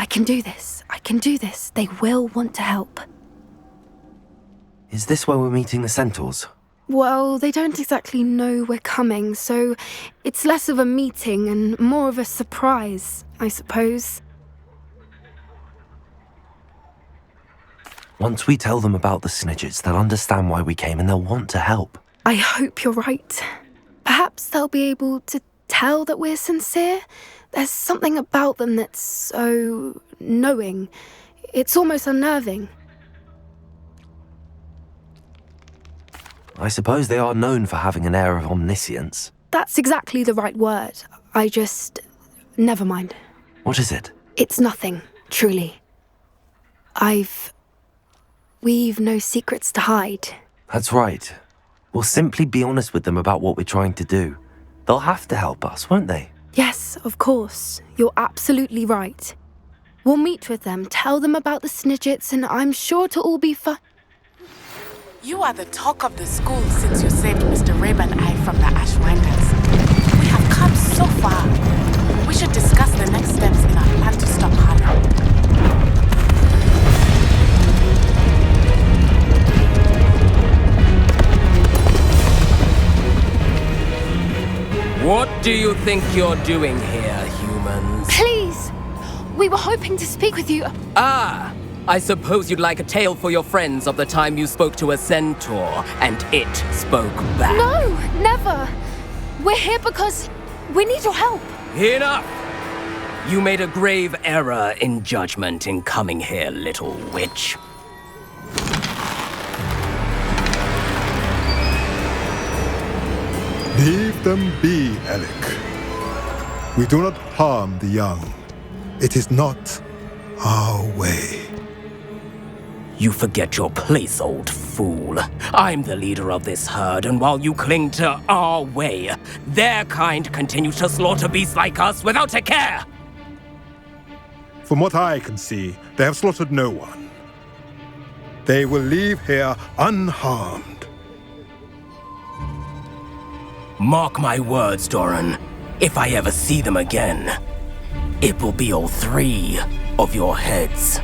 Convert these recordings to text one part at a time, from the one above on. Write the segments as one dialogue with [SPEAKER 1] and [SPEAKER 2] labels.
[SPEAKER 1] can do this. I can do this. They will want to help.
[SPEAKER 2] Is this where we're meeting the centaurs?
[SPEAKER 1] Well, they don't exactly know we're coming, so it's less of a meeting and more of a surprise, I suppose.
[SPEAKER 2] Once we tell them about the Snidgets, they'll understand why we came and they'll want to help.
[SPEAKER 1] I hope you're right. Perhaps they'll be able to tell that we're sincere. There's something about them that's so knowing. It's almost unnerving.
[SPEAKER 2] I suppose they are known for having an air of omniscience.
[SPEAKER 1] That's exactly the right word. Never mind.
[SPEAKER 2] What is it?
[SPEAKER 1] It's nothing, truly. We've no secrets to hide.
[SPEAKER 2] That's right. We'll simply be honest with them about what we're trying to do. They'll have to help us, won't they?
[SPEAKER 1] Yes, of course. You're absolutely right. We'll meet with them, tell them about the Snidgets, and I'm sure to all be fine.
[SPEAKER 3] You are the talk of the school since you saved Mr. Rabe and I from the Ashwinders. We have come so far. We should discuss the next steps in our plan to stop Harlow.
[SPEAKER 4] What do you think you're doing here, humans?
[SPEAKER 1] Please! We were hoping to speak with you.
[SPEAKER 4] Ah! I suppose you'd like a tale for your friends of the time you spoke to a centaur, and it spoke back.
[SPEAKER 1] No, never! We're here because we need your help.
[SPEAKER 4] Enough! You made a grave error in judgment in coming here, little witch.
[SPEAKER 5] Leave them be, Alec. We do not harm the young. It is not our way.
[SPEAKER 4] You forget your place, old fool. I'm the leader of this herd, and while you cling to our way, their kind continue to slaughter beasts like us without a care!
[SPEAKER 5] From what I can see, they have slaughtered no one. They will leave here unharmed.
[SPEAKER 4] Mark my words, Doran. If I ever see them again, it will be all 3 of your heads.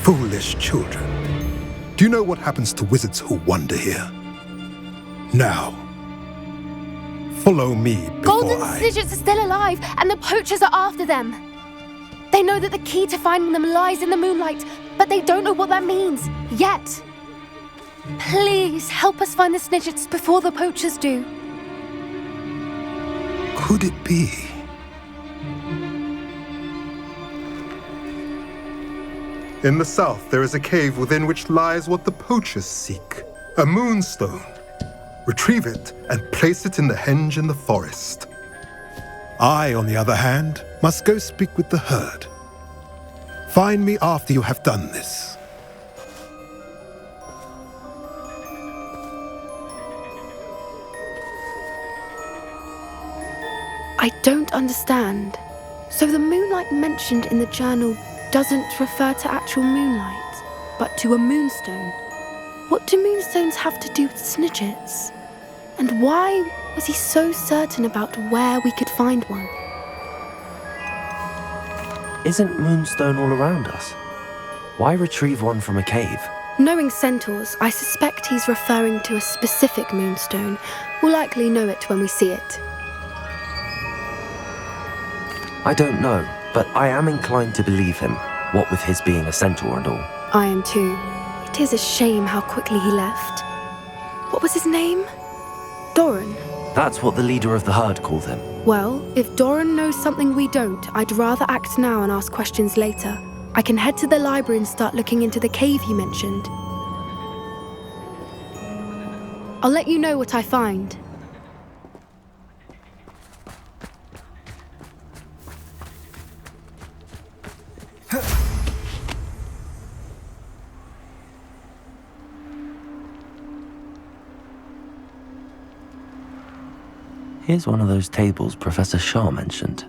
[SPEAKER 5] Foolish children. Do you know what happens to wizards who wander here? Now, follow me before
[SPEAKER 1] Golden Snidgets are still alive, and the poachers are after them. They know that the key to finding them lies in the moonlight, but they don't know what that means, yet. Please, help us find the Snidgets before the poachers do.
[SPEAKER 5] Could it be? In the south, there is a cave within which lies what the poachers seek. A moonstone. Retrieve it and place it in the henge in the forest. I, on the other hand, must go speak with the herd. Find me after you have done this.
[SPEAKER 1] I don't understand. So the moonlight mentioned in the journal doesn't refer to actual moonlight, but to a moonstone. What do moonstones have to do with Snidgets? And why was he so certain about where we could find one?
[SPEAKER 2] Isn't Moonstone all around us? Why retrieve one from a cave?
[SPEAKER 1] Knowing centaurs, I suspect he's referring to a specific moonstone. We'll likely know it when we see it.
[SPEAKER 2] I don't know, but I am inclined to believe him, what with his being a centaur and all.
[SPEAKER 1] I am too. It is a shame how quickly he left. What was his name? Doran.
[SPEAKER 2] That's what the leader of the herd called him.
[SPEAKER 1] Well, if Doran knows something we don't, I'd rather act now and ask questions later. I can head to the library and start looking into the cave he mentioned. I'll let you know what I find.
[SPEAKER 2] Here's one of those tables Professor Shah mentioned.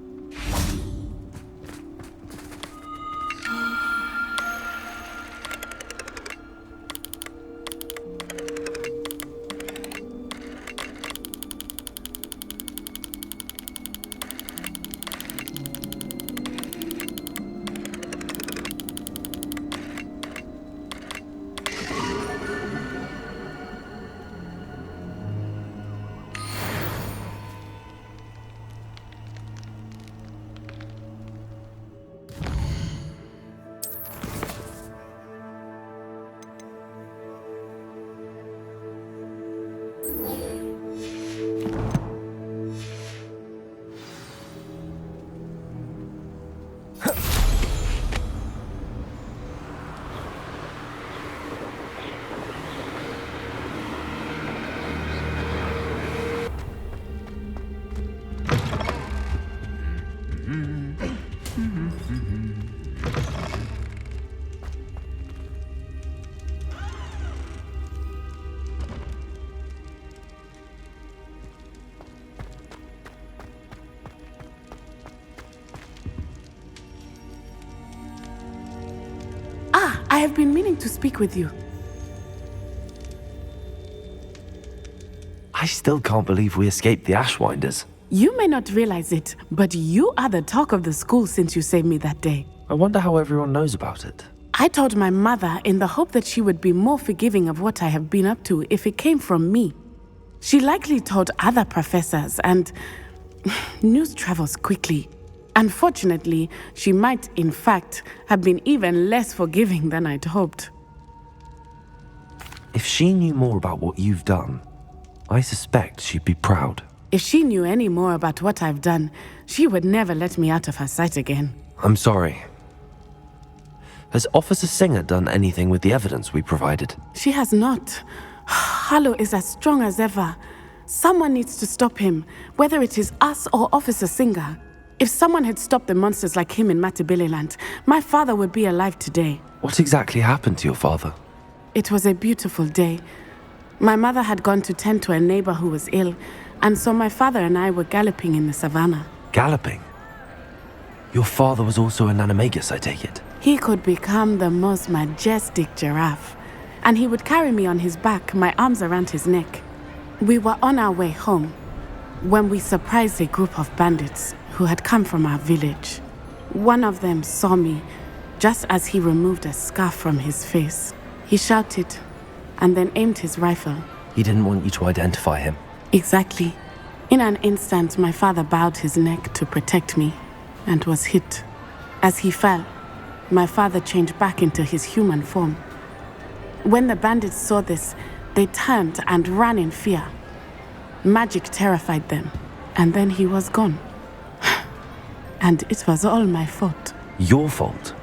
[SPEAKER 3] I have been meaning to speak with you.
[SPEAKER 2] I still can't believe we escaped the Ashwinders.
[SPEAKER 3] You may not realize it, but you are the talk of the school since you saved me that day.
[SPEAKER 2] I wonder how everyone knows about it.
[SPEAKER 3] I told my mother in the hope that she would be more forgiving of what I have been up to if it came from me. She likely told other professors, and news travels quickly. Unfortunately, she might, in fact, have been even less forgiving than I'd hoped.
[SPEAKER 2] If she knew more about what you've done, I suspect she'd be proud.
[SPEAKER 3] If she knew any more about what I've done, she would never let me out of her sight again.
[SPEAKER 2] I'm sorry. Has Officer Singer done anything with the evidence we provided?
[SPEAKER 3] She has not. Harlow is as strong as ever. Someone needs to stop him, whether it is us or Officer Singer. If someone had stopped the monsters like him in Matabeleland, my father would be alive today.
[SPEAKER 2] What exactly happened to your father?
[SPEAKER 3] It was a beautiful day. My mother had gone to tend to a neighbor who was ill, and so my father and I were galloping in the savannah.
[SPEAKER 2] Galloping? Your father was also an animagus, I take it?
[SPEAKER 3] He could become the most majestic giraffe, and he would carry me on his back, my arms around his neck. We were on our way home when we surprised a group of bandits who had come from our village. One of them saw me just as he removed a scarf from his face. He shouted and then aimed his rifle.
[SPEAKER 2] He didn't want you to identify him.
[SPEAKER 3] Exactly. In an instant, my father bowed his neck to protect me and was hit. As he fell, my father changed back into his human form. When the bandits saw this, they turned and ran in fear. Magic terrified them, and then he was gone. And it was all my fault.
[SPEAKER 2] Your fault?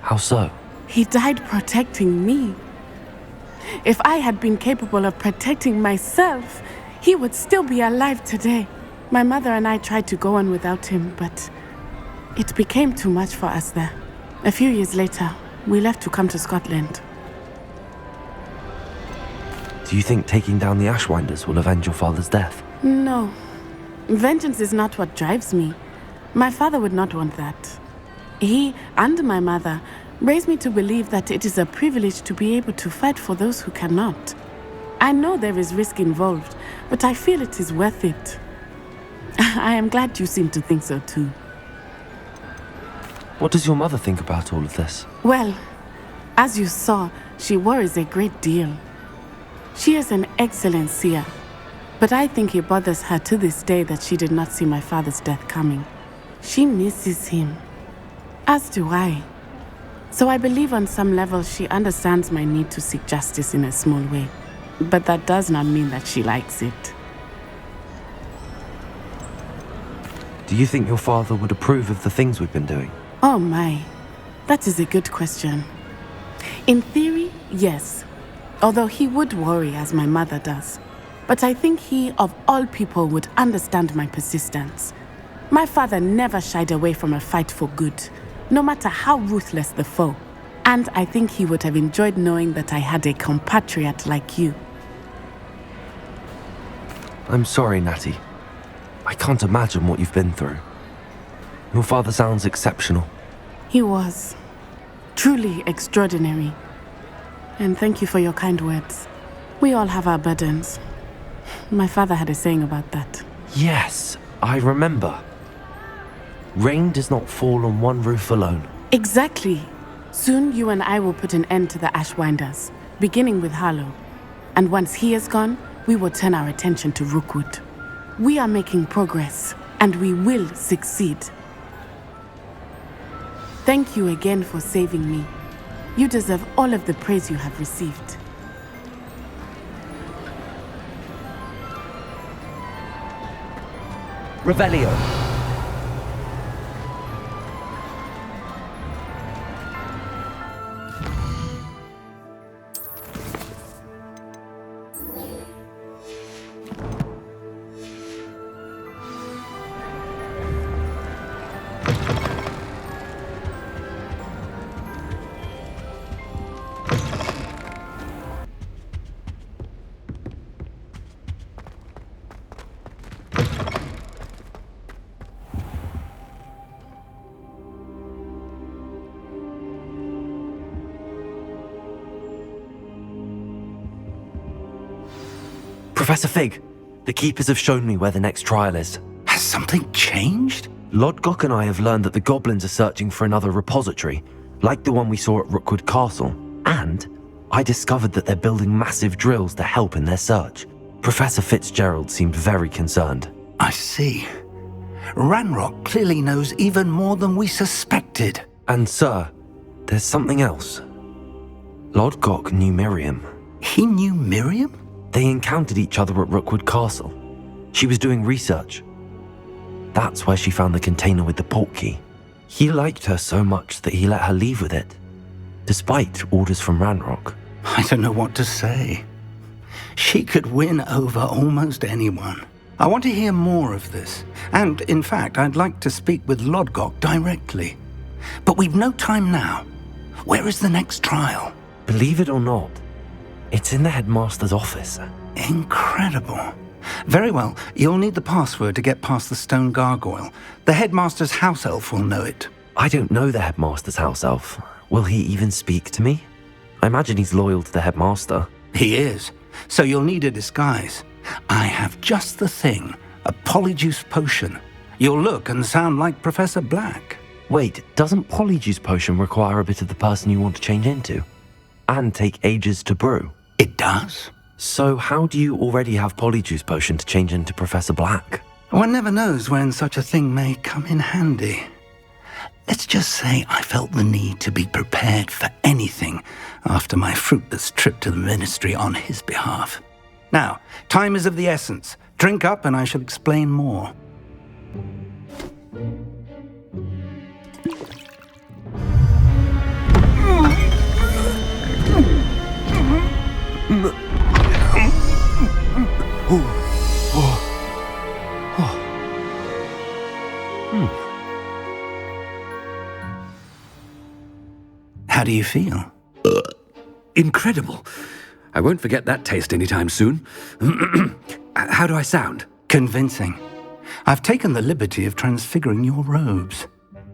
[SPEAKER 2] How so?
[SPEAKER 3] He died protecting me. If I had been capable of protecting myself, he would still be alive today. My mother and I tried to go on without him, but it became too much for us there. A few years later, we left to come to Scotland.
[SPEAKER 2] Do you think taking down the Ashwinders will avenge your father's death?
[SPEAKER 3] No. Vengeance is not what drives me. My father would not want that. He and my mother raised me to believe that it is a privilege to be able to fight for those who cannot. I know there is risk involved, but I feel it is worth it. I am glad you seem to think so too.
[SPEAKER 2] What does your mother think about all of this?
[SPEAKER 3] Well, as you saw, she worries a great deal. She is an excellent seer, but I think it bothers her to this day that she did not see my father's death coming. She misses him, as do I. So I believe on some level she understands my need to seek justice in a small way. But that does not mean that she likes it.
[SPEAKER 2] Do you think your father would approve of the things we've been doing?
[SPEAKER 3] Oh my, that is a good question. In theory, yes. Although he would worry as my mother does. But I think he, of all people, would understand my persistence. My father never shied away from a fight for good, no matter how ruthless the foe. And I think he would have enjoyed knowing that I had a compatriot like you.
[SPEAKER 2] I'm sorry, Natty. I can't imagine what you've been through. Your father sounds exceptional.
[SPEAKER 3] He was. Truly extraordinary. And thank you for your kind words. We all have our burdens. My father had a saying about that.
[SPEAKER 2] Yes, I remember. Rain does not fall on one roof alone.
[SPEAKER 3] Exactly. Soon you and I will put an end to the Ashwinders, beginning with Harlow. And once he is gone, we will turn our attention to Rookwood. We are making progress, and we will succeed. Thank you again for saving me. You deserve all of the praise you have received.
[SPEAKER 2] Revelio. Professor Fig, the Keepers have shown me where the next trial is.
[SPEAKER 6] Has something changed?
[SPEAKER 2] Lodgok and I have learned that the goblins are searching for another repository, like the one we saw at Rookwood Castle. And I discovered that they're building massive drills to help in their search. Professor Fitzgerald seemed very concerned.
[SPEAKER 6] I see. Ranrock clearly knows even more than we suspected.
[SPEAKER 2] And sir, there's something else. Lodgok knew Miriam.
[SPEAKER 6] He knew Miriam?
[SPEAKER 2] They encountered each other at Rookwood Castle. She was doing research. That's where she found the container with the port key. He liked her so much that he let her leave with it, despite orders from Ranrock.
[SPEAKER 6] I don't know what to say. She could win over almost anyone. I want to hear more of this. And, in fact, I'd like to speak with Lodgok directly. But we've no time now. Where is the next trial?
[SPEAKER 2] Believe it or not, it's in the headmaster's office.
[SPEAKER 6] Incredible. Very well, you'll need the password to get past the stone gargoyle. The headmaster's house elf will know it.
[SPEAKER 2] I don't know the headmaster's house elf. Will he even speak to me? I imagine he's loyal to the headmaster.
[SPEAKER 6] He is. So you'll need a disguise. I have just the thing. A polyjuice potion. You'll look and sound like Professor Black.
[SPEAKER 2] Wait, doesn't Polyjuice Potion require a bit of the person you want to change into? And take ages to brew?
[SPEAKER 6] It does.
[SPEAKER 2] So how do you already have Polyjuice Potion to change into Professor Black?
[SPEAKER 6] One never knows when such a thing may come in handy. Let's just say I felt the need to be prepared for anything after my fruitless trip to the ministry on his behalf. Now, time is of the essence. Drink up and I shall explain more. How do you feel?
[SPEAKER 7] Incredible. I won't forget that taste anytime soon. How do I sound?
[SPEAKER 6] Convincing. I've taken the liberty of transfiguring your robes.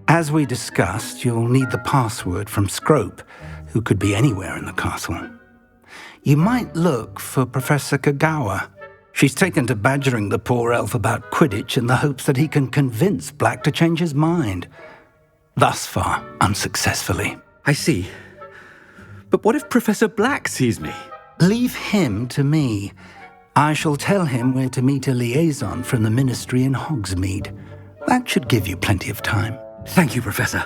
[SPEAKER 6] As we discussed, you'll need the password from Scrope, who could be anywhere in the castle. You might look for Professor Kagawa. She's taken to badgering the poor elf about Quidditch in the hopes that he can convince Black to change his mind. Thus far, unsuccessfully.
[SPEAKER 7] I see. But what if Professor Black sees me?
[SPEAKER 6] Leave him to me. I shall tell him where to meet a liaison from the ministry in Hogsmeade. That should give you plenty of time.
[SPEAKER 7] Thank you, Professor.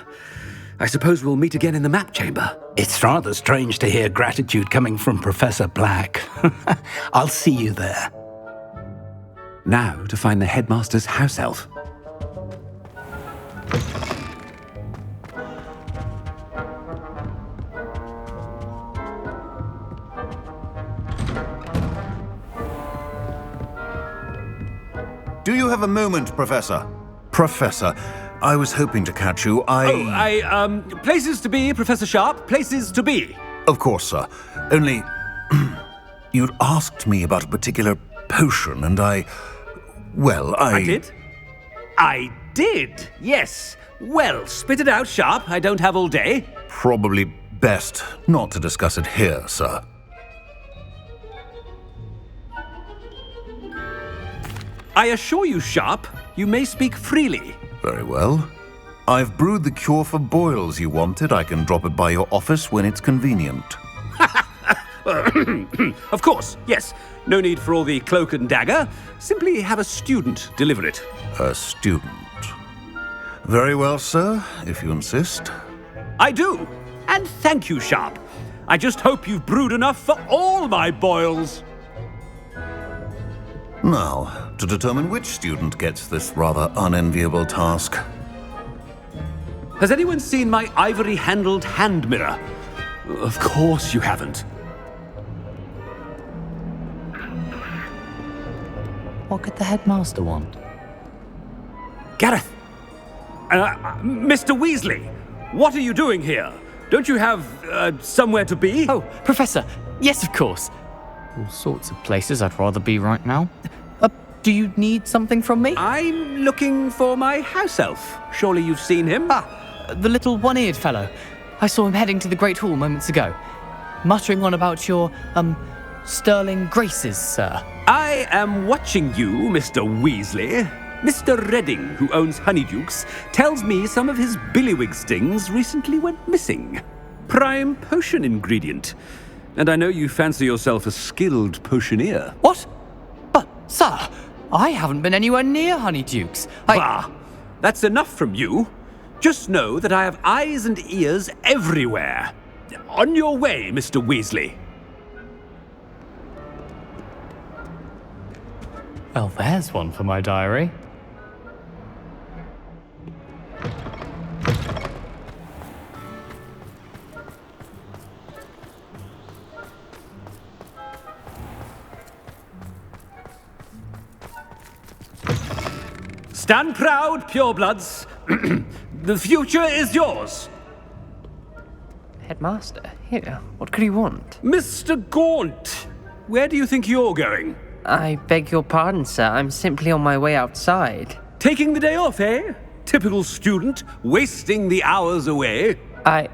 [SPEAKER 7] I suppose we'll meet again in the map chamber.
[SPEAKER 6] It's rather strange to hear gratitude coming from Professor Black. I'll see you there.
[SPEAKER 7] Now to find the headmaster's house elf.
[SPEAKER 8] Do you have a moment, Professor? Professor, I was hoping to catch you.
[SPEAKER 7] Places to be, Professor Sharp. Places to be.
[SPEAKER 8] Of course, sir. Only, you'd asked me about a particular potion, and I
[SPEAKER 7] did? I did, yes. Well, spit it out, Sharp. I don't have all day.
[SPEAKER 8] Probably best not to discuss it here, sir.
[SPEAKER 7] I assure you, Sharp, you may speak freely.
[SPEAKER 8] Very well. I've brewed the cure for boils you wanted. I can drop it by your office when it's convenient.
[SPEAKER 7] Of course, yes. No need for all the cloak and dagger. Simply have a student deliver it.
[SPEAKER 8] A student. Very well, sir, if you insist.
[SPEAKER 7] I do. And thank you, Sharp. I just hope you've brewed enough for all my boils.
[SPEAKER 8] Now, to determine which student gets this rather unenviable task.
[SPEAKER 7] Has anyone seen my ivory-handled hand mirror? Of course you haven't.
[SPEAKER 9] What could the headmaster want?
[SPEAKER 7] Gareth! Mr. Weasley! What are you doing here? Don't you have, somewhere to be?
[SPEAKER 10] Oh, Professor! Yes, of course! All sorts of places I'd rather be right now. Do you need something from me?
[SPEAKER 7] I'm looking for my house elf. Surely you've seen him?
[SPEAKER 10] The little one-eared fellow. I saw him heading to the Great Hall moments ago, muttering on about your, sterling graces, sir.
[SPEAKER 7] I am watching you, Mr. Weasley. Mr. Redding, who owns Honeydukes, tells me some of his billywig stings recently went missing. Prime potion ingredient. And I know you fancy yourself a skilled potioneer.
[SPEAKER 10] What? But, sir, I haven't been anywhere near Honeydukes.
[SPEAKER 7] Bah! That's enough from you. Just know that I have eyes and ears everywhere. On your way, Mr. Weasley.
[SPEAKER 10] Well, there's one for my diary.
[SPEAKER 7] Stand proud, purebloods. The future is yours.
[SPEAKER 9] Headmaster? Here, what could he want?
[SPEAKER 7] Mr. Gaunt, where do you think you're going?
[SPEAKER 9] I beg your pardon, sir. I'm simply on my way outside.
[SPEAKER 7] Taking the day off, eh? Typical student, wasting the hours away.
[SPEAKER 9] I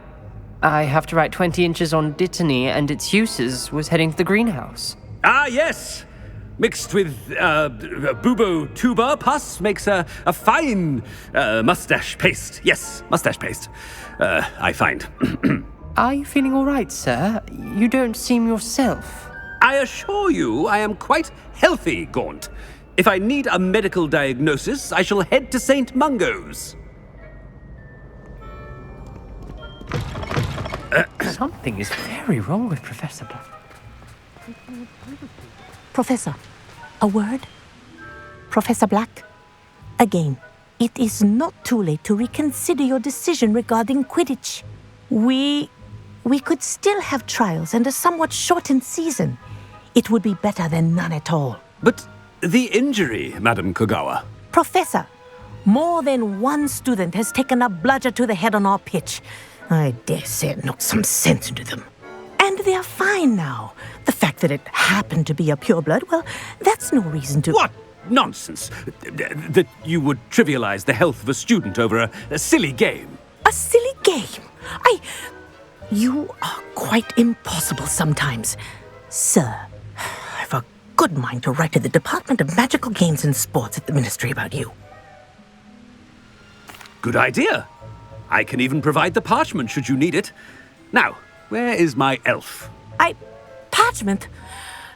[SPEAKER 9] have to write 20 inches on Dittany and its uses. Was heading to the greenhouse.
[SPEAKER 7] Ah, yes. Mixed with bubo tuber pus makes a fine mustache paste. Yes, mustache paste. I find.
[SPEAKER 9] Are you feeling all right, sir? You don't seem yourself.
[SPEAKER 7] I assure you I am quite healthy, Gaunt. If I need a medical diagnosis, I shall head to St. Mungo's.
[SPEAKER 9] Something is very wrong with Professor Black.
[SPEAKER 11] Professor, a word? Professor Black, again, it is not too late to reconsider your decision regarding Quidditch. We could still have trials and a somewhat shortened season. It would be better than none at all.
[SPEAKER 7] But the injury, Madam Kogawa.
[SPEAKER 11] Professor, more than one student has taken a bludger to the head on our pitch. I dare say it knocked some sense into them. And they are fine now. The fact that it happened to be a pureblood, well, that's no reason to...
[SPEAKER 7] What nonsense! That you would trivialize the health of a student over a silly game.
[SPEAKER 11] A silly game? You are quite impossible sometimes. Sir, I've a good mind to write to the Department of Magical Games and Sports at the Ministry about you.
[SPEAKER 7] Good idea. I can even provide the parchment should you need it. Now, where is my elf?
[SPEAKER 11] Parchment?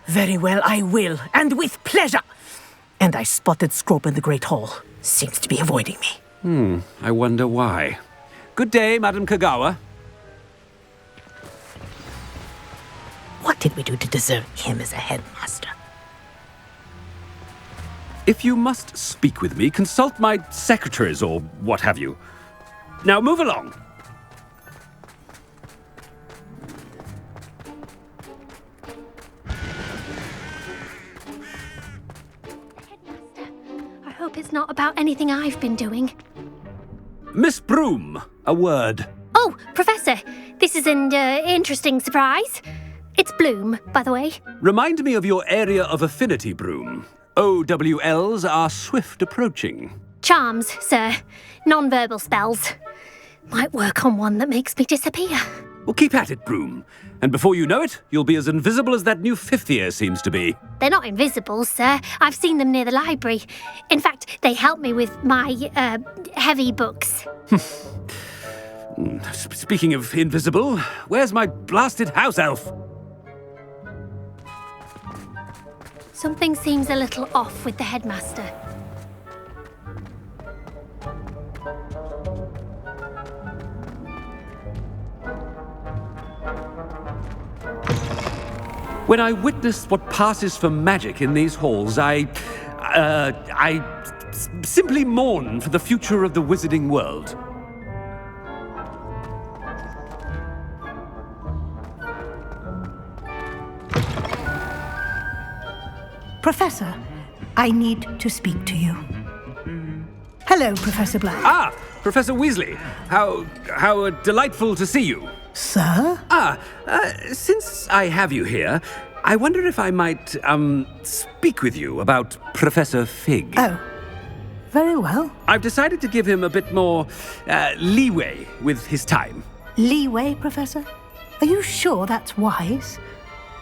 [SPEAKER 11] Very well, I will, and with pleasure. And I spotted Scrope in the Great Hall. Seems to be avoiding me.
[SPEAKER 7] I wonder why. Good day, Madam Kogawa.
[SPEAKER 11] What did we do to deserve him as a headmaster?
[SPEAKER 7] If you must speak with me, consult my secretaries or what have you. Now move along.
[SPEAKER 12] I hope it's not about anything I've been doing.
[SPEAKER 7] Miss Broom, a word.
[SPEAKER 12] Oh, Professor, this is an interesting surprise. It's Bloom, by the way.
[SPEAKER 7] Remind me of your area of affinity, Broom. OWLs are swift approaching.
[SPEAKER 12] Charms, sir. Non-verbal spells. Might work on one that makes me disappear.
[SPEAKER 7] Well, keep at it, Broom. And before you know it, you'll be as invisible as that new fifth year seems to be.
[SPEAKER 12] They're not invisible, sir. I've seen them near the library. In fact, they help me with my, heavy books.
[SPEAKER 7] Speaking of invisible, where's my blasted house elf?
[SPEAKER 12] Something seems a little off with the headmaster.
[SPEAKER 7] When I witness what passes for magic in these halls, I simply mourn for the future of the wizarding world.
[SPEAKER 13] Professor, I need to speak to you. Hello, Professor Black.
[SPEAKER 7] Ah, Professor Weasley. How delightful to see you.
[SPEAKER 13] Sir?
[SPEAKER 7] Since I have you here, I wonder if I might, speak with you about Professor Fig.
[SPEAKER 13] Oh, very well.
[SPEAKER 7] I've decided to give him a bit more, leeway with his time.
[SPEAKER 13] Leeway, Professor? Are you sure that's wise?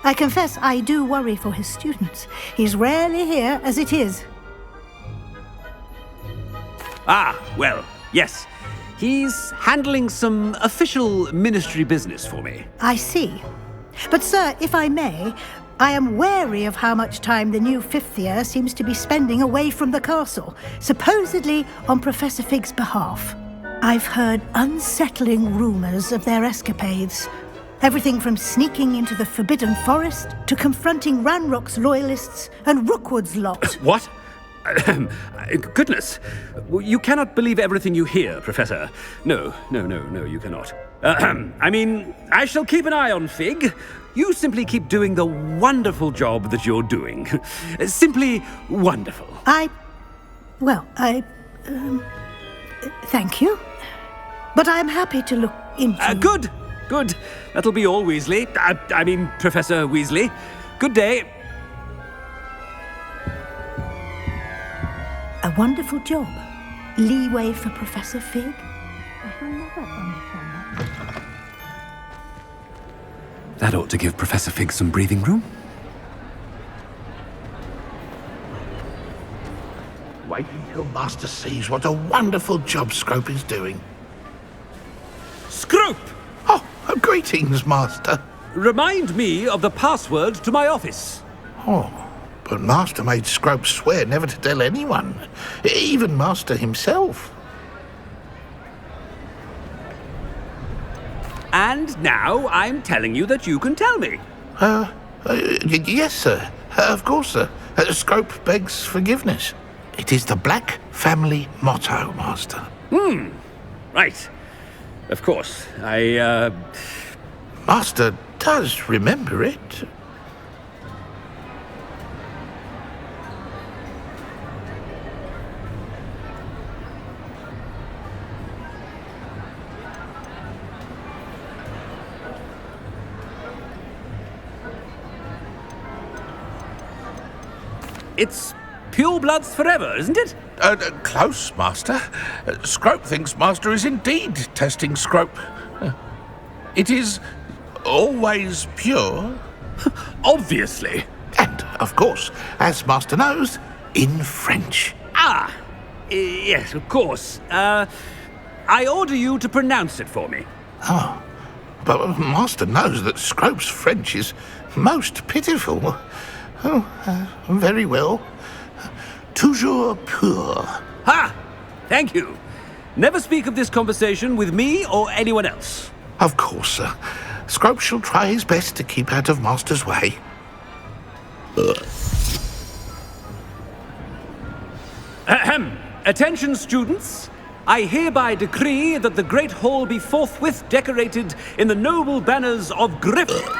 [SPEAKER 13] I confess I do worry for his students. He's rarely here as it is.
[SPEAKER 7] Ah, well, yes. He's handling some official ministry business for me.
[SPEAKER 13] I see. But, sir, if I may, I am wary of how much time the new fifth year seems to be spending away from the castle, supposedly on Professor Fig's behalf. I've heard unsettling rumours of their escapades. Everything from sneaking into the Forbidden Forest to confronting Ranrock's loyalists and Rookwood's lot.
[SPEAKER 7] What? Goodness. You cannot believe everything you hear, Professor. No, you cannot. I mean, I shall keep an eye on Fig. You simply keep doing the wonderful job that you're doing. Simply wonderful.
[SPEAKER 13] Thank you. But I'm happy to look into...
[SPEAKER 7] Good. That'll be all, Weasley. I mean, Professor Weasley. Good day.
[SPEAKER 13] A wonderful job. Leeway for Professor Fig.
[SPEAKER 7] That ought to give Professor Fig some breathing room.
[SPEAKER 14] Wait until Master sees what a wonderful job Scrope is doing.
[SPEAKER 7] Scrope!
[SPEAKER 14] Oh, greetings, Master.
[SPEAKER 7] Remind me of the password to my office.
[SPEAKER 14] Oh, but Master made Scrope swear never to tell anyone, even Master himself.
[SPEAKER 7] And now I'm telling you that you can tell me.
[SPEAKER 14] Yes, sir. Of course, sir. Scrope begs forgiveness. It is the Black family motto, Master.
[SPEAKER 7] Right. Of course.
[SPEAKER 14] Master does remember it.
[SPEAKER 7] It's pure bloods forever, isn't it?
[SPEAKER 14] Close, Master. Scrope thinks Master is indeed testing Scrope. It is always pure.
[SPEAKER 7] Obviously.
[SPEAKER 14] And, of course, as Master knows, in French.
[SPEAKER 7] Yes, of course. I order you to pronounce it for me.
[SPEAKER 14] Oh, but Master knows that Scrope's French is most pitiful. Very well. Toujours pur.
[SPEAKER 7] Ha! Thank you. Never speak of this conversation with me or anyone else.
[SPEAKER 14] Of course, sir. Scrope shall try his best to keep out of Master's way.
[SPEAKER 7] Ahem. Attention, students. I hereby decree that the Great Hall be forthwith decorated in the noble banners of Gryffindor.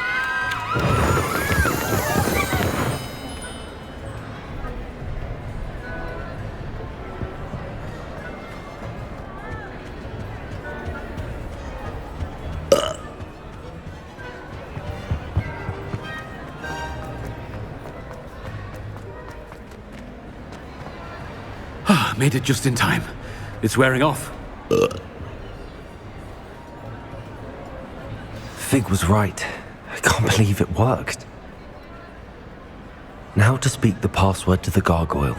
[SPEAKER 7] Made it just in time. It's wearing off.
[SPEAKER 2] Fig was right. I can't believe it worked. Now to speak the password to the gargoyle.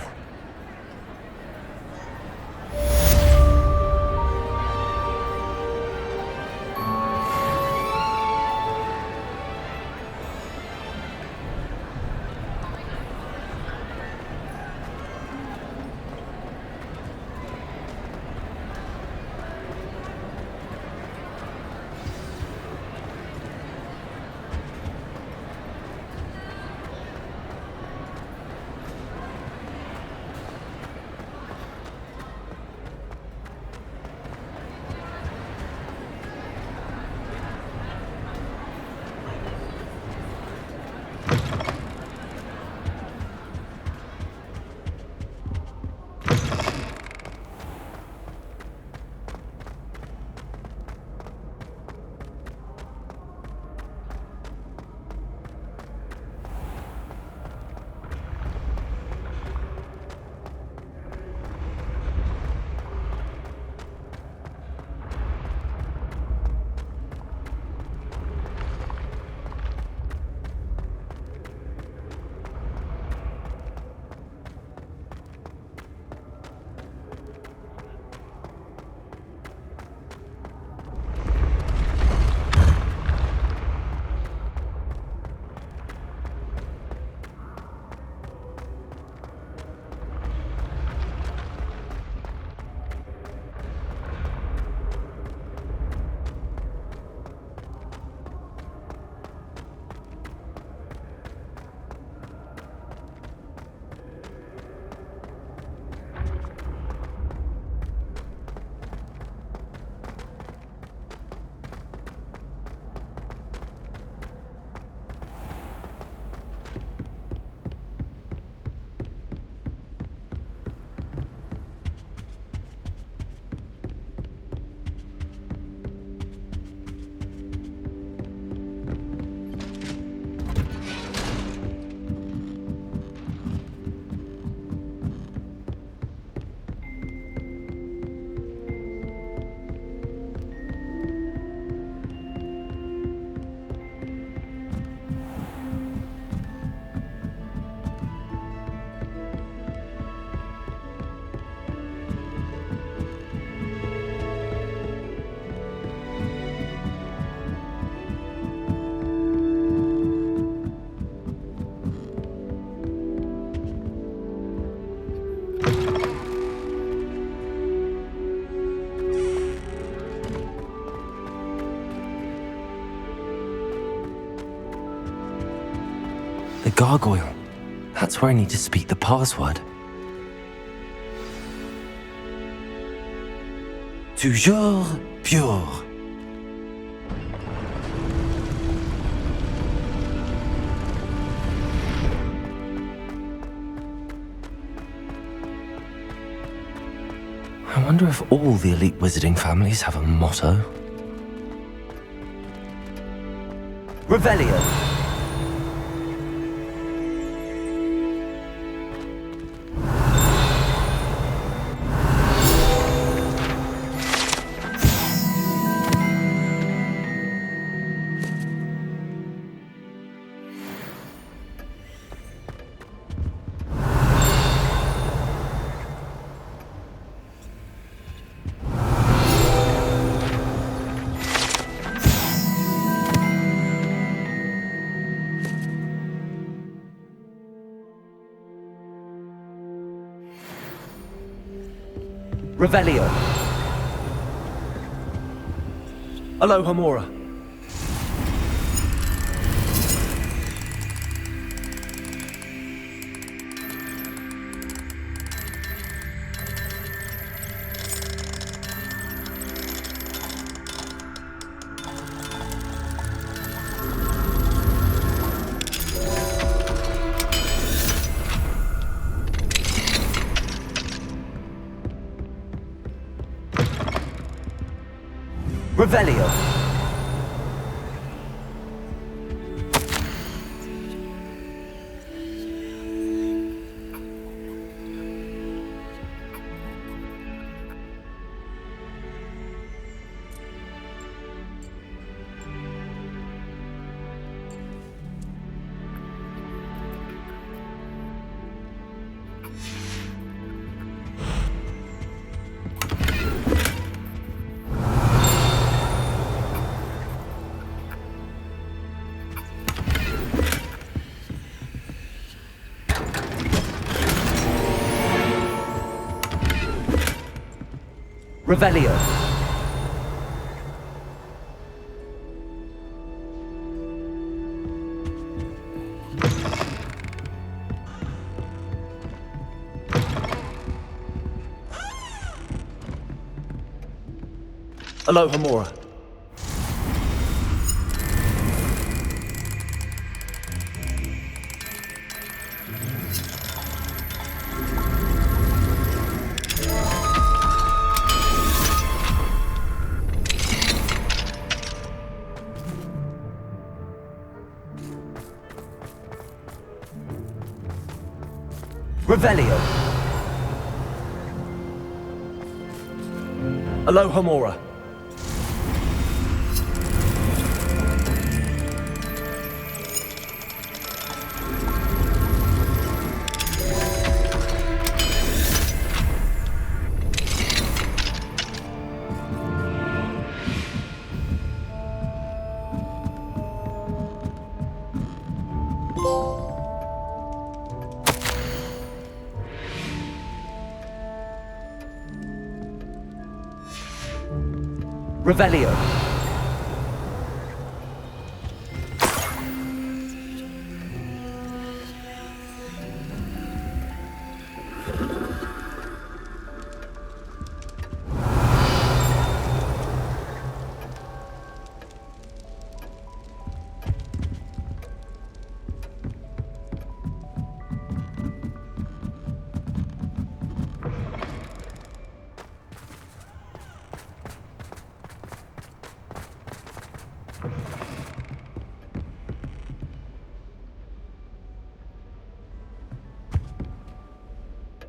[SPEAKER 2] gargoyle. That's where I need to speak the password. Toujours pure. I wonder if all the elite wizarding families have a motto. Revelio. Revelio. Aloha Mora. Revelio. Revelio. Aloha Mora. Revelio. Aloha Mora. Revelio.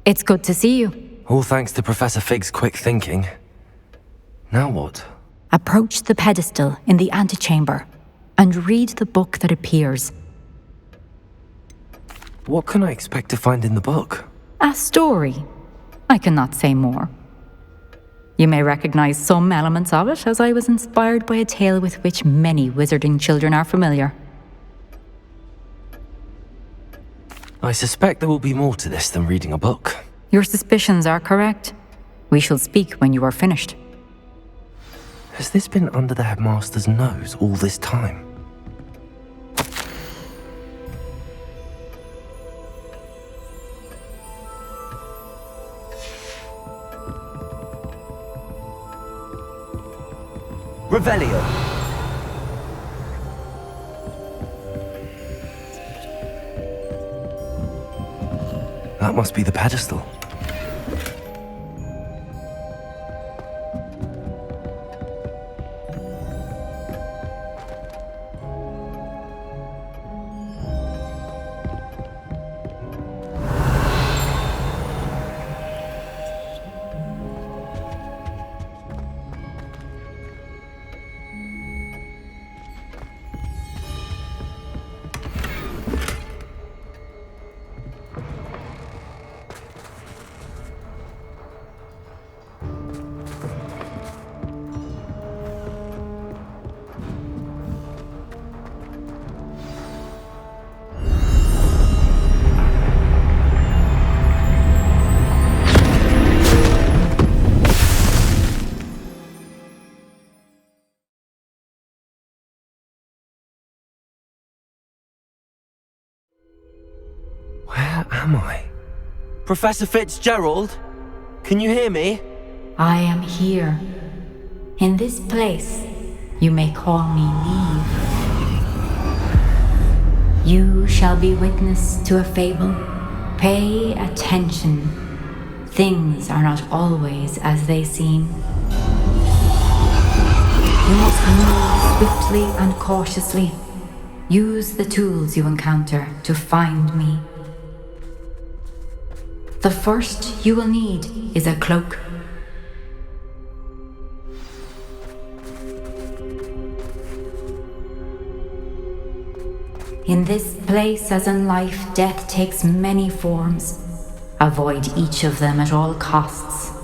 [SPEAKER 15] It's good to see you.
[SPEAKER 2] All thanks to Professor Fig's quick thinking. Now what?
[SPEAKER 15] Approach the pedestal in the antechamber and read the book that appears.
[SPEAKER 2] What can I expect to find in the book?
[SPEAKER 15] A story. I cannot say more. You may recognize some elements of it, as I was inspired by a tale with which many wizarding children are familiar.
[SPEAKER 2] I suspect there will be more to this than reading a book.
[SPEAKER 15] Your suspicions are correct. We shall speak when you are finished.
[SPEAKER 2] Has this been under the headmaster's nose all this time? Revelio. That must be the pedestal. Where am I? Professor Fitzgerald? Can you hear me?
[SPEAKER 15] I am here. In this place, you may call me Neve. You shall be witness to a fable. Pay attention. Things are not always as they seem. You must move swiftly and cautiously. Use the tools you encounter to find me. The first you will need is a cloak. In this place, as in life, death takes many forms. Avoid each of them at all costs.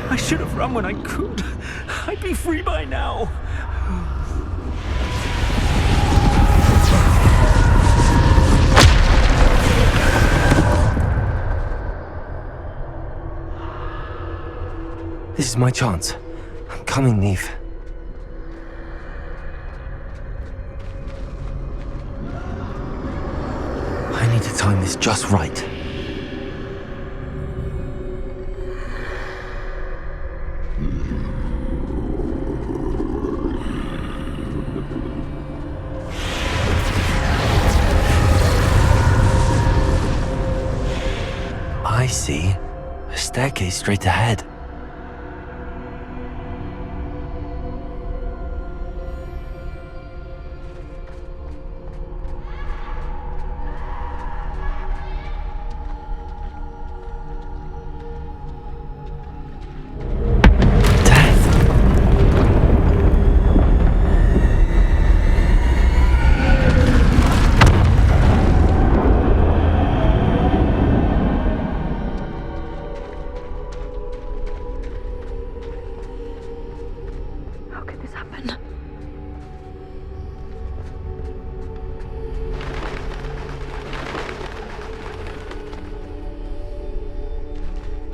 [SPEAKER 7] I should have run when I could. I'd be free by now.
[SPEAKER 2] This is my chance. I'm coming, Neve. I need to time this just right. I see. A staircase straight ahead.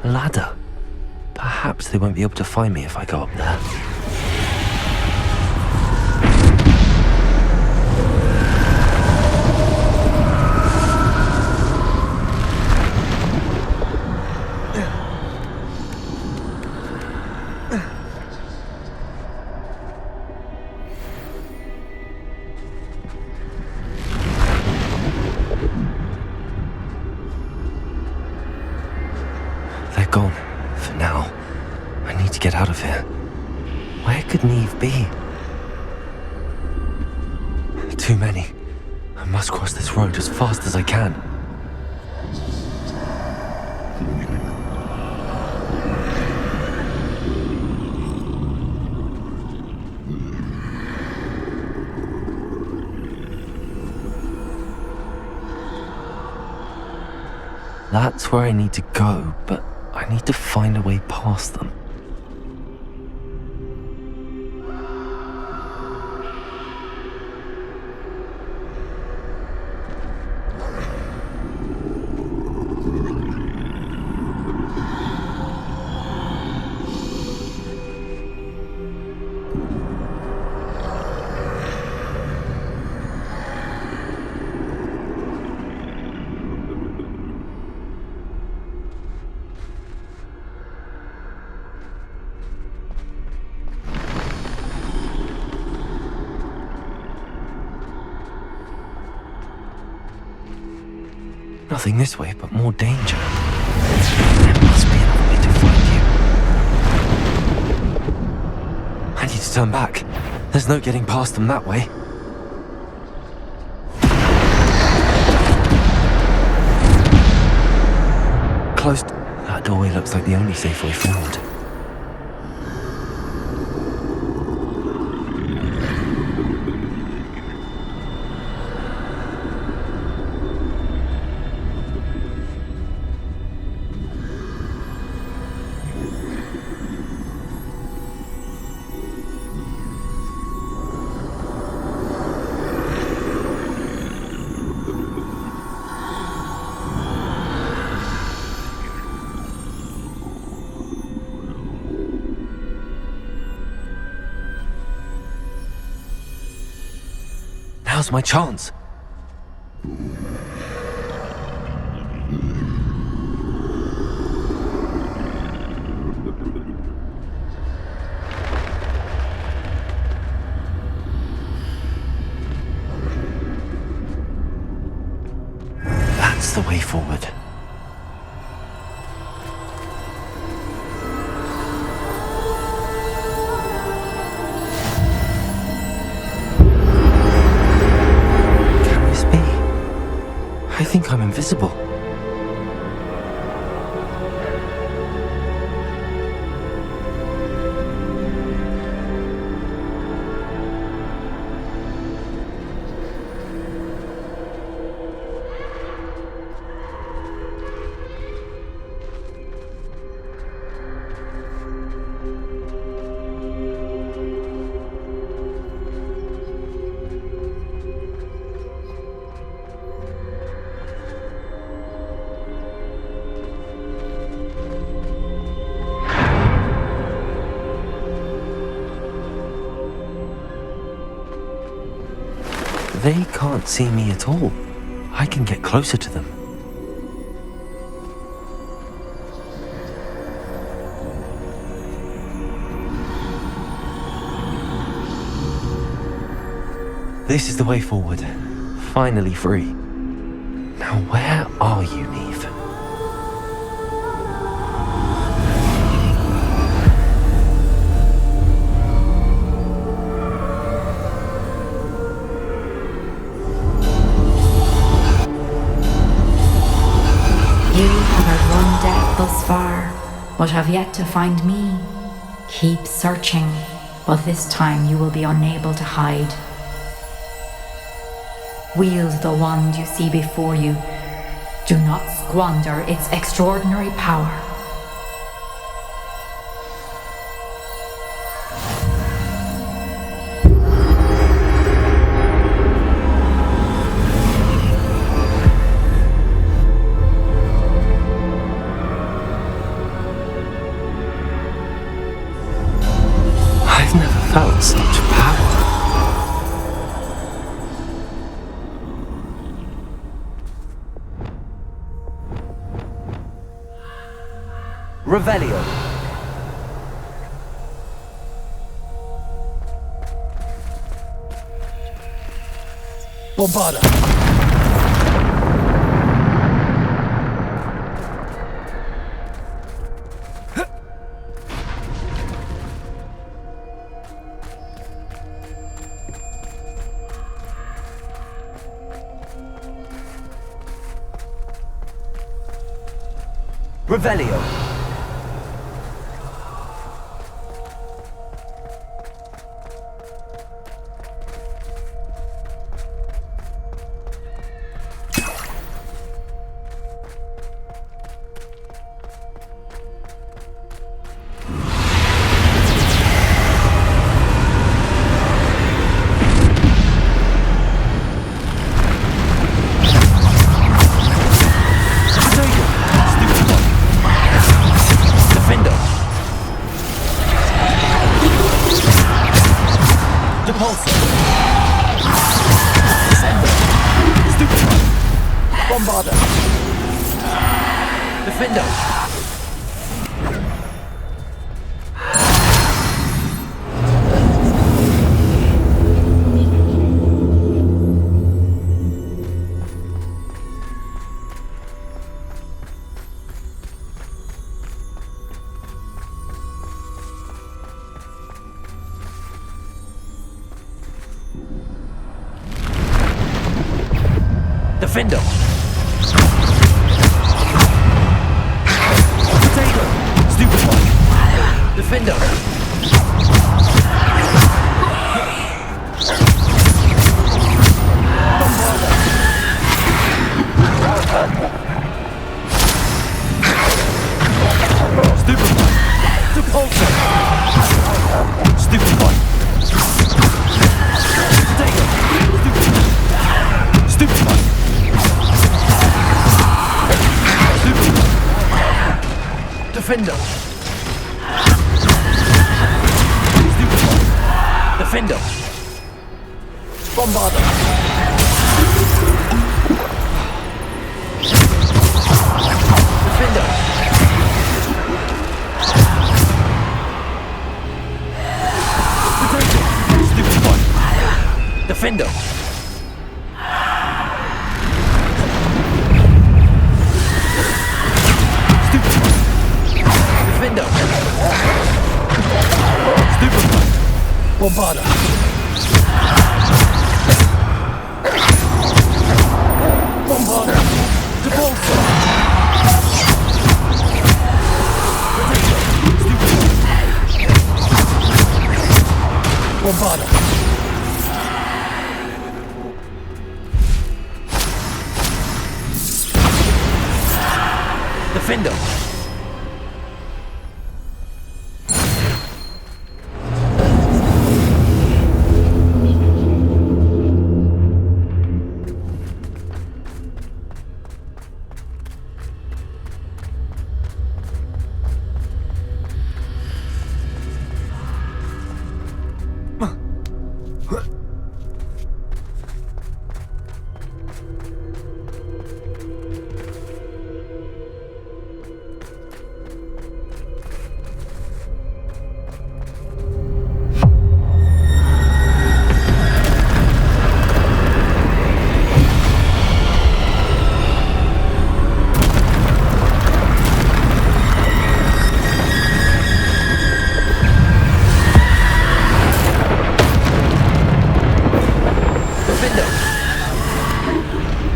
[SPEAKER 2] A ladder. Perhaps they won't be able to find me if I go up there. gone. For now. I need to get out of here. Where could Neve be? Too many. I must cross this road as fast as I can. That's where I need to go, but I need to find a way past them. Nothing this way, but more danger. There must be another way to find you. I need to turn back. There's no getting past them that way. Closed. That doorway looks like the only safe way forward. Now's my chance. That's the way forward. I think I'm invisible. They can't see me at all. I can get closer to them. This is the way forward. Finally free. Now where are you, Neve?
[SPEAKER 15] Thus far, but have yet to find me. Keep searching, but this time you will be unable to hide. Wield the wand you see before you. Do not squander its extraordinary power.
[SPEAKER 2] Felt such power. Revelio.
[SPEAKER 14] Bombada.
[SPEAKER 2] Revelio. Defender! Potato! Stupid one! Defender! Bombarder! Stupid one! Depulsor! Stupid one! Potato! Stupid one! Defender! Defender! Bombarder! Defender! Potato! Stupid one! Defender! Defender! Stupid one! Bombarder! Bombarder! Depulsor! Potato! Stupid one! Bombarder! Defender!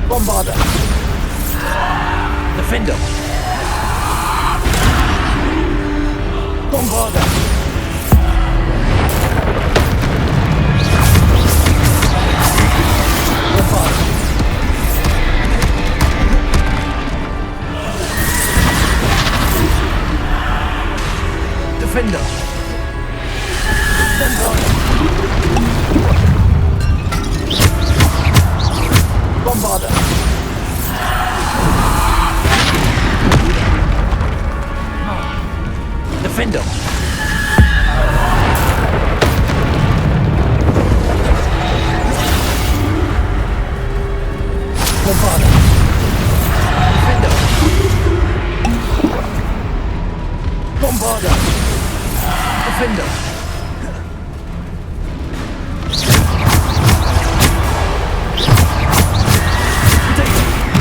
[SPEAKER 2] Bombarder! Defender! Bombarder! Bombarder! Defender! Bombarder! Defender! Bombarder! Defender! Bombarder! Defender!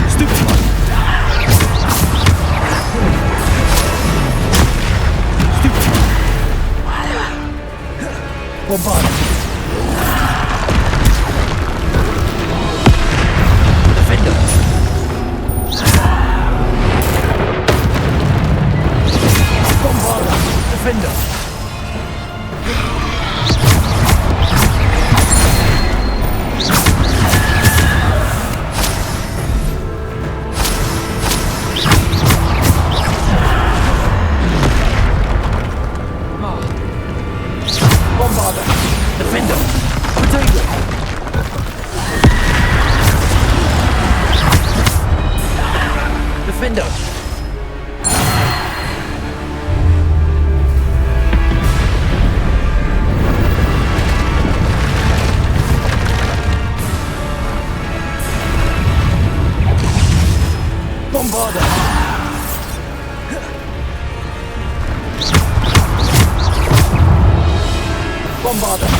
[SPEAKER 2] Stupid one! Stupid one! Bombarder! Defender!
[SPEAKER 10] Defender! Bombarder! Defender! Potato! Defender! Bombarder! Bombarder!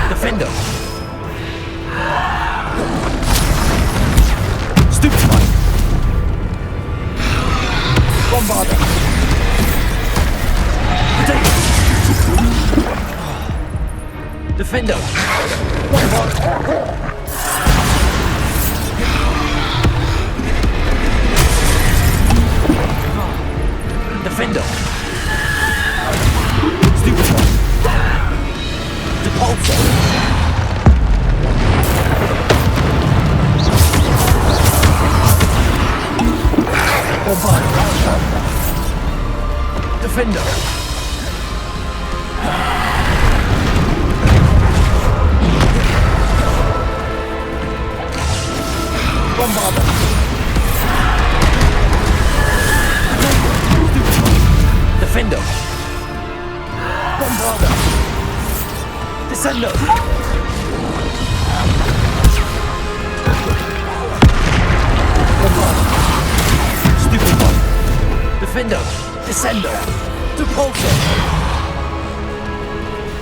[SPEAKER 10] Defender! Stupid one! Bombarder! Potato! Defender! Bombarder! Defender! Stupid one! Depulsor! Defender! Bombarder! Defender! Bombarder! Descender! Bombarder! Stupid one! Defender! Descender! Depulsor!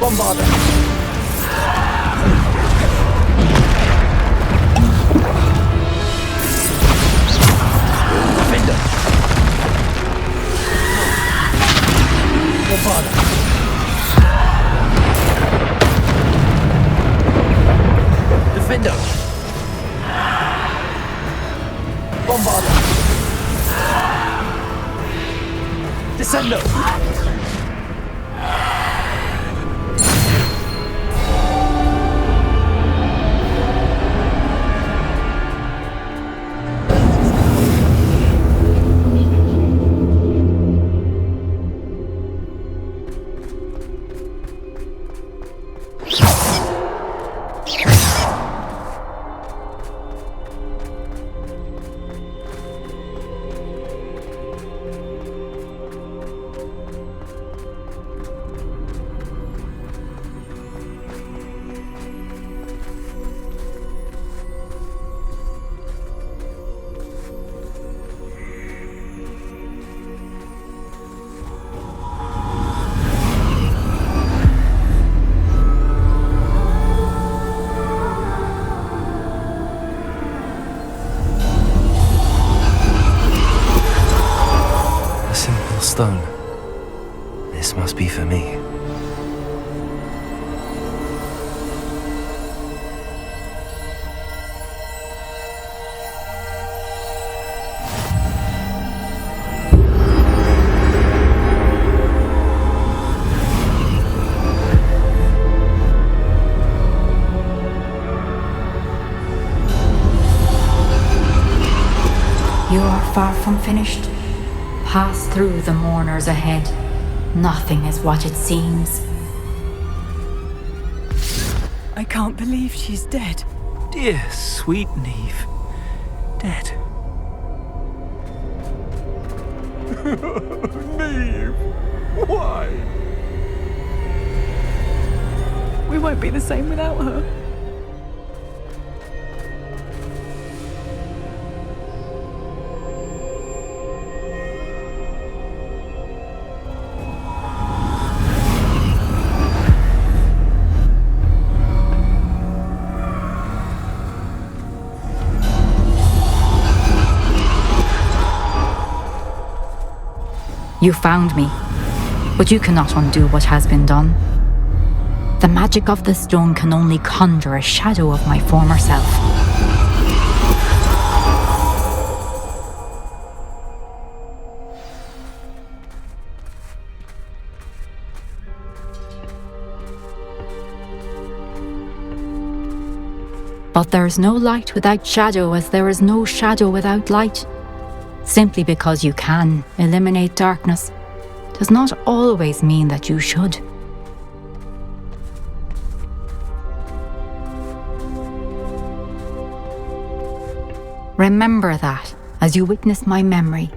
[SPEAKER 10] Bombarder! Defender! Bombarder! Defender! Bombarder! Descender!
[SPEAKER 2] Stone. This must be for me.
[SPEAKER 15] You are far from finished. Pass through the mourners ahead. Nothing is what it seems.
[SPEAKER 10] I can't believe she's dead.
[SPEAKER 16] Dear, sweet Neve. Dead.
[SPEAKER 10] Neve! Why? We won't be the same without her.
[SPEAKER 15] You found me. But you cannot undo what has been done. The magic of the stone can only conjure a shadow of my former self. But there is no light without shadow, as there is no shadow without light. Simply because you can eliminate darkness does not always mean that you should. Remember that as you witness my memory.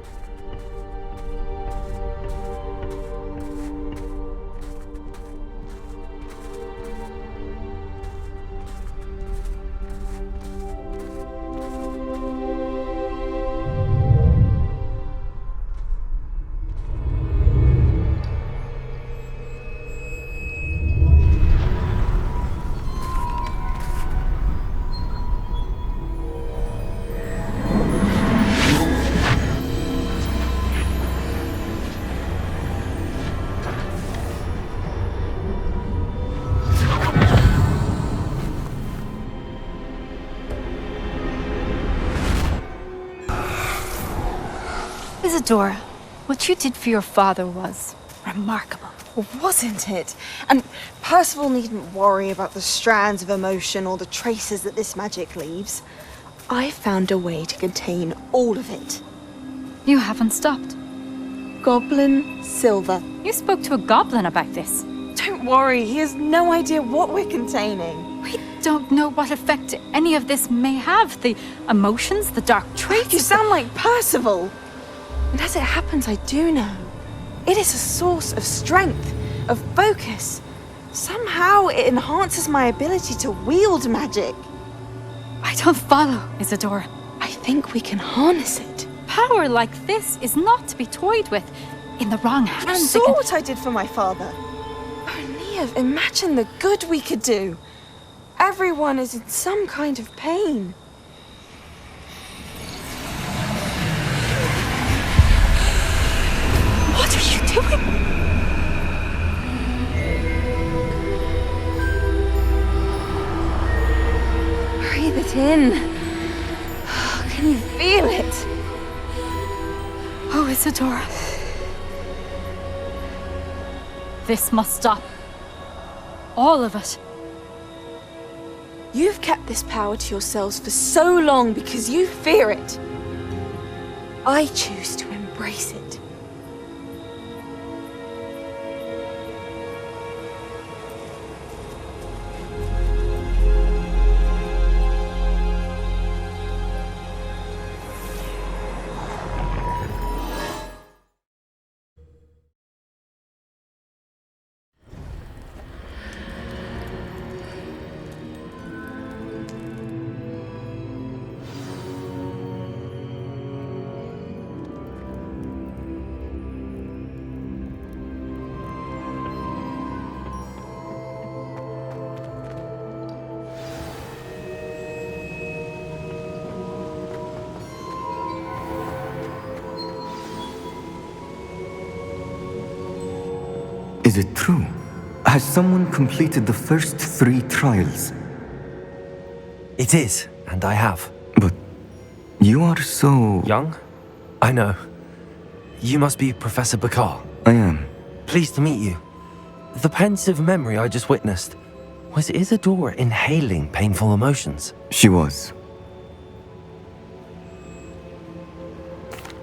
[SPEAKER 17] Isadora, what you did for your father was remarkable.
[SPEAKER 18] Wasn't it? And Percival needn't worry about the strands of emotion or the traces that this magic leaves. I found a way to contain all of it.
[SPEAKER 17] You haven't stopped.
[SPEAKER 18] Goblin silver.
[SPEAKER 17] You spoke to a goblin about this.
[SPEAKER 18] Don't worry, he has no idea what we're containing.
[SPEAKER 17] We don't know what effect any of this may have. The emotions, the dark traits.
[SPEAKER 18] You sound like Percival. And as it happens, I do know. It is a source of strength, of focus. Somehow it enhances my ability to wield magic.
[SPEAKER 17] I don't follow, Isadora.
[SPEAKER 18] I think we can harness it.
[SPEAKER 17] Power like this is not to be toyed with. In the wrong hands,
[SPEAKER 18] You saw what I did for my father. Oh, Neve, imagine the good we could do. Everyone is in some kind of pain.
[SPEAKER 17] What are you doing?
[SPEAKER 18] Breathe it in. Can you feel it?
[SPEAKER 17] Oh, Isadora. This must stop. All of it.
[SPEAKER 18] You've kept this power to yourselves for so long because you fear it. I choose to embrace it.
[SPEAKER 19] Is it true? Has someone completed the first 3 trials?
[SPEAKER 2] It is, and I have.
[SPEAKER 19] But you are so...
[SPEAKER 2] Young? I know. You must be Professor Bakar.
[SPEAKER 19] I am.
[SPEAKER 2] Pleased to meet you. The pensive memory I just witnessed, was Isadora inhaling painful emotions?
[SPEAKER 19] She was.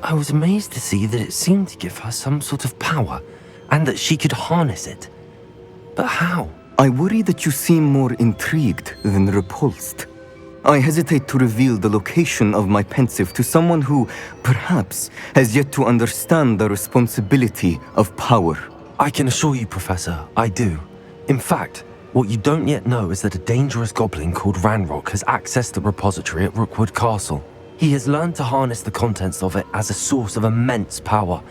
[SPEAKER 2] I was amazed to see that it seemed to give her some sort of power, and that she could harness it. But how?
[SPEAKER 19] I worry that you seem more intrigued than repulsed. I hesitate to reveal the location of my pensive to someone who, perhaps, has yet to understand the responsibility of power.
[SPEAKER 2] I can assure you, Professor, I do. In fact, what you don't yet know is that a dangerous goblin called Ranrock has accessed the repository at Rookwood Castle. He has learned to harness the contents of it as a source of immense power.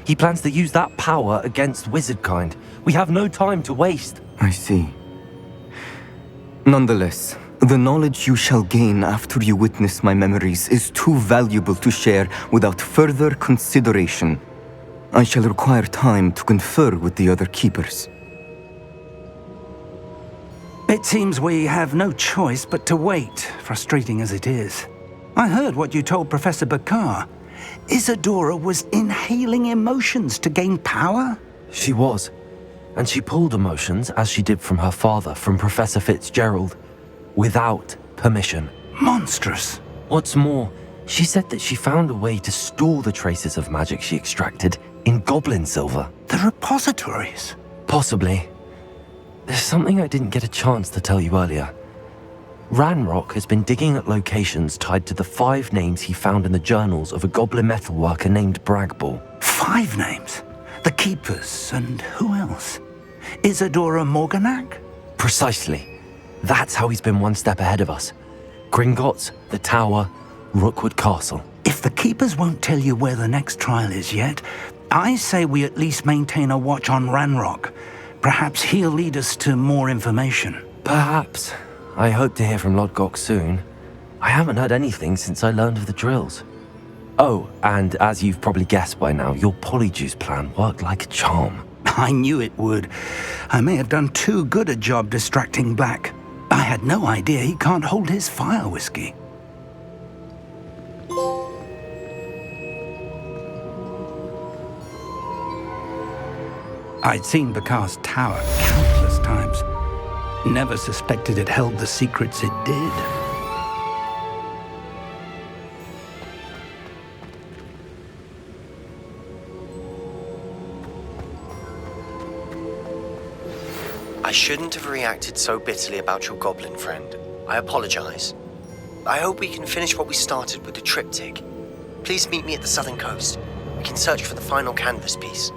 [SPEAKER 2] He plans to use that power against wizardkind. We have no time to waste.
[SPEAKER 19] I see. Nonetheless, the knowledge you shall gain after you witness my memories is too valuable to share without further consideration. I shall require time to confer with the other keepers.
[SPEAKER 6] It seems we have no choice but to wait, frustrating as it is. I heard what you told Professor Bakar. Isadora was inhaling emotions to gain power?
[SPEAKER 2] She was. And she pulled emotions, as she did from her father, from Professor Fitzgerald, without permission.
[SPEAKER 6] Monstrous.
[SPEAKER 2] What's more, she said that she found a way to store the traces of magic she extracted in goblin silver.
[SPEAKER 6] The repositories?
[SPEAKER 2] Possibly. There's something I didn't get a chance to tell you earlier. Ranrock has been digging at locations tied to the 5 names he found in the journals of a goblin metalworker named Bragball.
[SPEAKER 6] 5 names? The Keepers, and who else? Isadora Morganac?
[SPEAKER 2] Precisely. That's how he's been one step ahead of us. Gringotts, the Tower, Rookwood Castle.
[SPEAKER 6] If the Keepers won't tell you where the next trial is yet, I say we at least maintain a watch on Ranrock. Perhaps he'll lead us to more information.
[SPEAKER 2] Perhaps. I hope to hear from Lodgok soon. I haven't heard anything since I learned of the drills. Oh, and as you've probably guessed by now, your polyjuice plan worked like a charm.
[SPEAKER 6] I knew it would. I may have done too good a job distracting Black. I had no idea he can't hold his fire whiskey. I'd seen Bakar's tower countless times. Never suspected it held the secrets it did.
[SPEAKER 20] I shouldn't have reacted so bitterly about your goblin friend. I apologize. I hope we can finish what we started with the triptych. Please meet me at the southern coast. We can search for the final canvas piece.